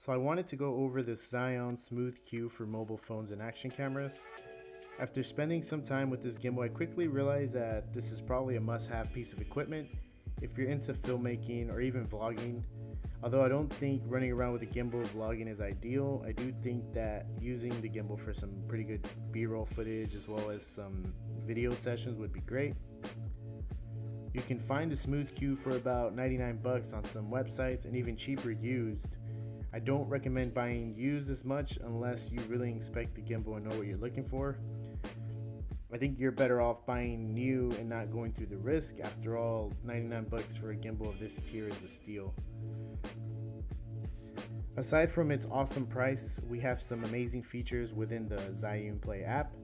So I wanted to go over this Zhiyun Smooth Q for mobile phones and action cameras. After spending some time with this gimbal, I quickly realized that this is probably a must-have piece of equipment if you're into filmmaking or even vlogging. Although I don't think running around with a gimbal vlogging is ideal, I do think that using the gimbal for some pretty good B-roll footage as well as some video sessions would be great. You can find the Smooth Q for about 99 bucks on some websites and even cheaper used. I don't recommend buying used as much unless you really inspect the gimbal and know what you're looking for. I think you're better off buying new and not going through the risk. After all, 99 bucks for a gimbal of this tier is a steal. Aside from its awesome price, we have some amazing features within the Zhiyun Play app.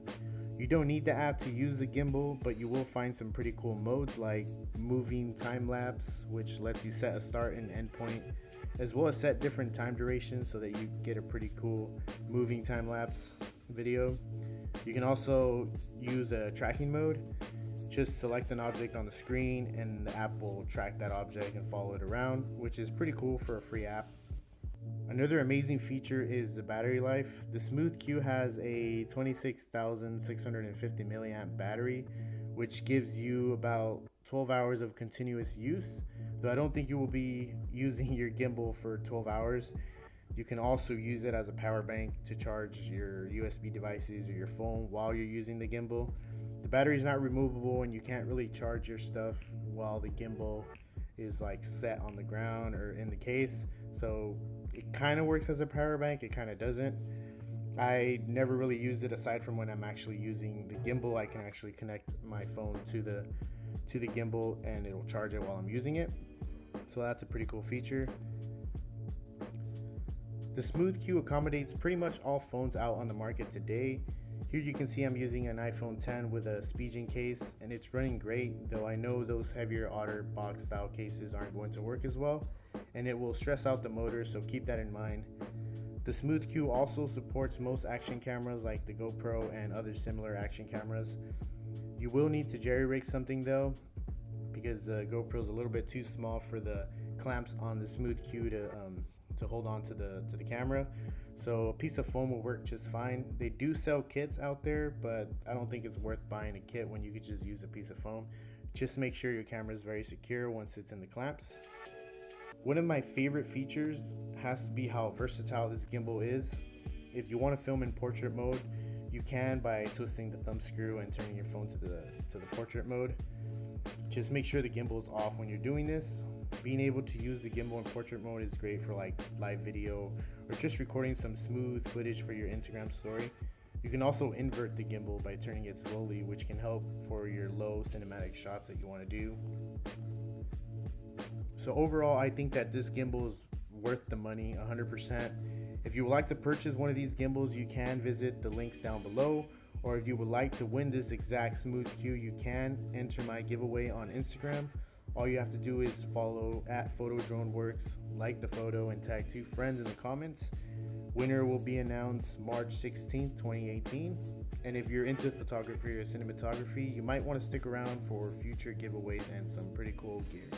You don't need the app to use the gimbal, but you will find some pretty cool modes like moving time lapse, which lets you set a start and end point, as well as set different time durations so that you get a pretty cool moving time lapse video. You can also use a tracking mode. Just select an object on the screen and the app will track that object and follow it around, which is pretty cool for a free app. Another amazing feature is the battery life. The Smooth Q has a 26,650 milliamp battery, which gives you about 12 hours of continuous use. Though I don't think you will be using your gimbal for 12 hours. You can also use it as a power bank to charge your USB devices or your phone while you're using the gimbal. The battery is not removable and you can't really charge your stuff while the gimbal is like set on the ground or in the case. So it kind of works as a power bank, it kind of doesn't. I never really used it aside from when I'm actually using the gimbal. I can actually connect my phone to the gimbal and it'll charge it while I'm using it. So that's a pretty cool feature. The Smooth Q accommodates pretty much all phones out on the market today. Here you can see I'm using an iPhone 10 with a Zhiyun case and it's running great, though I know those heavier OtterBox style cases aren't going to work as well and it will stress out the motor, so keep that in mind. The Smooth Q also supports most action cameras like the GoPro and other similar action cameras. You will need to jerry rig something though, because the GoPro is a little bit too small for the clamps on the Smooth Q to hold on to the camera. So a piece of foam will work just fine. They do sell kits out there, but I don't think it's worth buying a kit when you could just use a piece of foam. Just make sure your camera is very secure once it's in the clamps. One of my favorite features has to be how versatile this gimbal is. If you want to film in portrait mode, you can by twisting the thumb screw and turning your phone to the portrait mode. Just make sure the gimbal is off when you're doing this. Being able to use the gimbal in portrait mode is great for like live video or just recording some smooth footage for your Instagram story. You can also invert the gimbal by turning it slowly, which can help for your low cinematic shots that you want to do. So overall, I think that this gimbal is worth the money 100%. If you would like to purchase one of these gimbals, you can visit the links down below. Or if you would like to win this exact Smooth Q, you can enter my giveaway on Instagram. All you have to do is follow @PhotoDroneWorks, like the photo, and tag 2 friends in the comments. Winner will be announced March 16th, 2018. And if you're into photography or cinematography, you might want to stick around for future giveaways and some pretty cool gear.